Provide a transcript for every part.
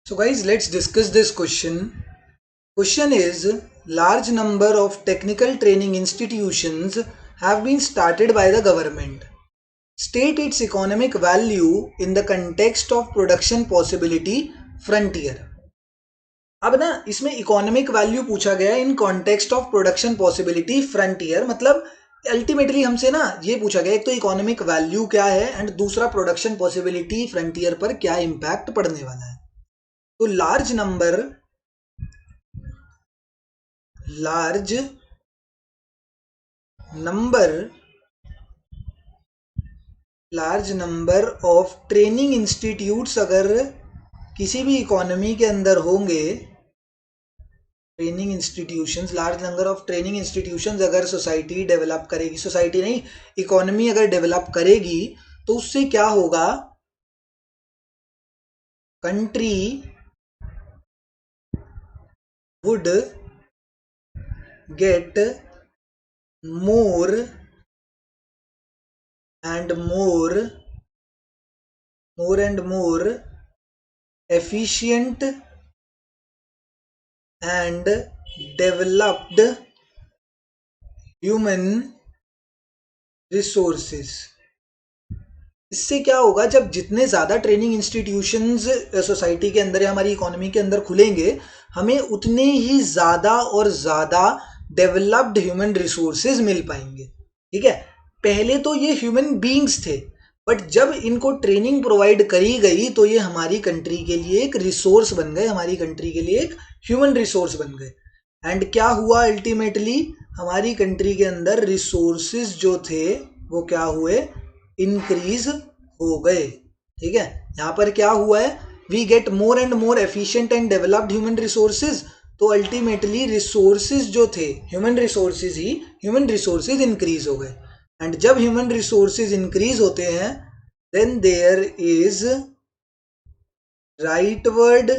So guys, let's discuss this question. Question is, large number of technical training institutions have been started by the government. State its economic value in the context of production possibility frontier. अब ना इसमें economic value पूछा गया in context of production possibility frontier, मतलब ultimately हमसे ना ये पूछा गया एक तो इकोनॉमिक वैल्यू क्या है एंड दूसरा प्रोडक्शन पॉसिबिलिटी फ्रंटियर पर क्या इम्पैक्ट पड़ने वाला है. तो large number of training institutes अगर किसी भी इकोनॉमी के अंदर होंगे, training institutions, large number of training institutions अगर सोसाइटी डेवलप करेगी, सोसाइटी नहीं इकोनॉमी अगर डेवलप करेगी तो उससे क्या होगा, country would get more and more efficient and developed human resources. इससे क्या होगा, जब जितने ज़्यादा ट्रेनिंग इंस्टीट्यूशंस सोसाइटी के अंदर या हमारी इकोनॉमी के अंदर खुलेंगे, हमें उतने ही ज़्यादा और ज़्यादा डेवलप्ड ह्यूमन रिसोर्सेज मिल पाएंगे. ठीक है, पहले तो ये ह्यूमन बीइंग्स थे, बट जब इनको ट्रेनिंग प्रोवाइड करी गई तो ये हमारी कंट्री के लिए एक रिसोर्स बन गए, हमारी कंट्री के लिए एक ह्यूमन रिसोर्स बन गए. एंड क्या हुआ, अल्टीमेटली हमारी कंट्री के अंदर रिसोर्सेज जो थे वो क्या हुए, इंक्रीज हो गए. ठीक है, यहाँ पर क्या हुआ है, we get more and more efficient and developed human resources. तो अल्टीमेटली रिसोर्सेज जो थे ह्यूमन रिसोर्सेज इंक्रीज हो गए. एंड जब ह्यूमन रिसोर्सेज इंक्रीज होते हैं then there is rightward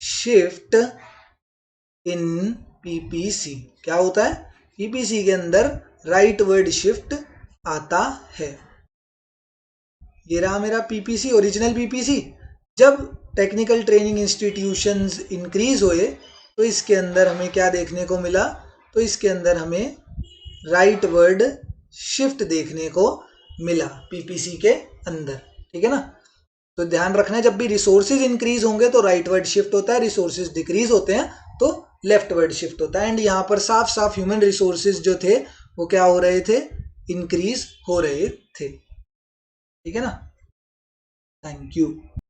shift in PPC. क्या होता है, पीपीसी के अंदर राइटवर्ड शिफ्ट आता है. ये रहा मेरा पीपीसी, ओरिजिनल पीपीसी. जब टेक्निकल ट्रेनिंग इंस्टीट्यूशंस इंक्रीज हुए तो इसके अंदर हमें क्या देखने को मिला, तो इसके अंदर हमें राइटवर्ड शिफ्ट देखने को मिला पीपीसी के अंदर. ठीक है ना, तो ध्यान रखना है जब भी रिसोर्सेज इंक्रीज होंगे तो राइटवर्ड शिफ्ट होता है, रिसोर्सेज डिक्रीज होते हैं तो लेफ्टवर्ड शिफ्ट होता है. एंड यहाँ पर साफ साफ ह्यूमन रिसोर्सेज जो थे वो क्या हो रहे थे, इंक्रीज हो रहे थे. ठीक है ना, थैंक यू.